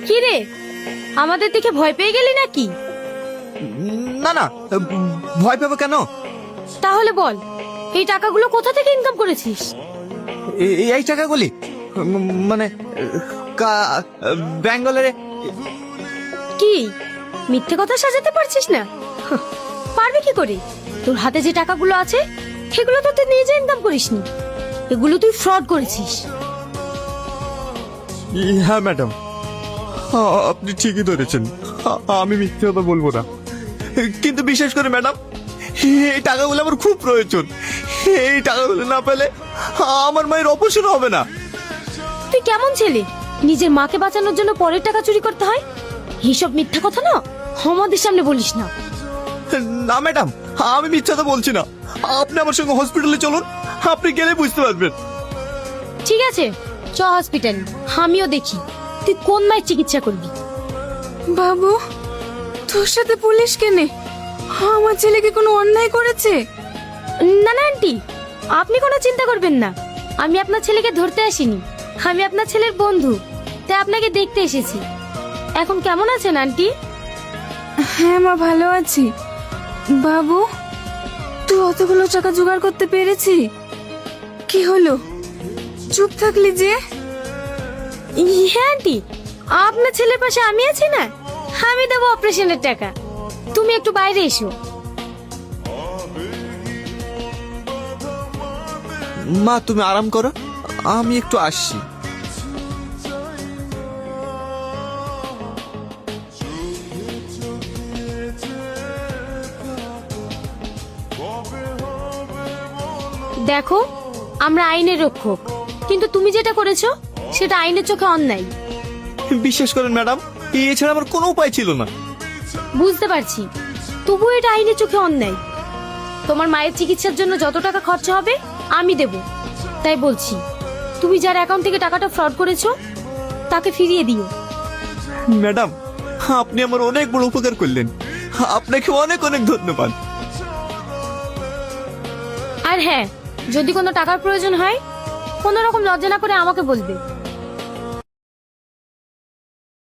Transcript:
কি রে, আমাদের দেখে ভয় পেয়ে গেলি নাকি? না না, ভয় পাবো কেন? তাহলে বল, এই টাকাগুলো কোথা থেকে ইনকাম করেছিস? এই টাকাগুলি মানে ব্যাঙ্গালোরে। কি মিথ্যে কথা সাজাতে পারছিস না? হাহ, পারবি কি করে? তোর হাতে যে টাকাগুলো আছে সেগুলো তো তুই নিজে ইনকাম করিসনি, এগুলো তুই ফ্রড করেছিস। হ্যাঁ ম্যাডাম, আপনি ঠিকই ধরেছেন, আমি মিথ্যে কথা বলবো না। কিন্তু বিশেষ করে ম্যাডাম, এই টাকাগুলো আমার খুব প্রয়োজন। এই টাকাগুলো না পেলে আমার মায়ের অপারেশন হবে না। তুই কেমন ছেলে, নিজের মাকে বাঁচানোর জন্য পরের টাকা চুরি করতে হয়? এইসব মিথ্যা কথা না আমাদের সামনে বলিস না। না ম্যাডাম, আমি মিথ্যা কথা বলছি না। আপনি আমার সঙ্গে হসপিটালে চলুন, আপনি গেলে বুঝতে পারবেন। ঠিক আছে, চ হসপিটালে, আমিও দেখি তুই কোন মায়ের চিকিৎসা করবি। বাবু, তোর সাথে পুলিশ কেনে? আমার ছেলে কি কোনো অন্যায় করেছে? না না আন্টি, আপনি কোনো চিন্তা করবেন না, আমি আপনার ছেলেকে ধরতে আসিনি, আমি আপনার ছেলের বন্ধু, তাই আপনাকে দেখতে এসেছি। এখন কেমন আছেন আন্টি? হ্যাঁ মা, ভালো আছি। বাবু, তুই অতগুলো টাকা জোগাড় করতে পেরেছি? কি হলো, চুপ থাকলি যে? হ্যাঁ আন্টি, আপনার ছেলের পাশে আমি আছি না, আমি দেবো অপারেশনের টাকা। তুমি একটু বাইরে এসো। মা তুমি আরাম করো, আমি একটু আসছি। দেখো, আমরা আইনের রক্ষক, কিন্তু তুমি যেটা করেছো সেটা আইনের চোখে অন্যায়। বিশ্বাস করেন ম্যাডাম, এছাড়া আমার কোনো উপায় ছিল না। বুঝতে পারছি, তবুও এটা আইনের চোখে অন্যায়। তোমার মায়ের চিকিৎসার জন্য যত টাকা খরচা হবে আমি দেব। তাই বলছি, তুমি যার অ্যাকাউন্ট থেকে টাকাটা ফ্রড করেছো তাকে ফিরিয়ে দিও। ম্যাডাম, আপনি আমার অনেক বড় উপকার করলেন, আপনাকে অনেক অনেক ধন্যবাদ। আর হ্যাঁ, যদি কোনো টাকার প্রয়োজন হয় কোনো রকম লজ্জা না করে আমাকে বলবে।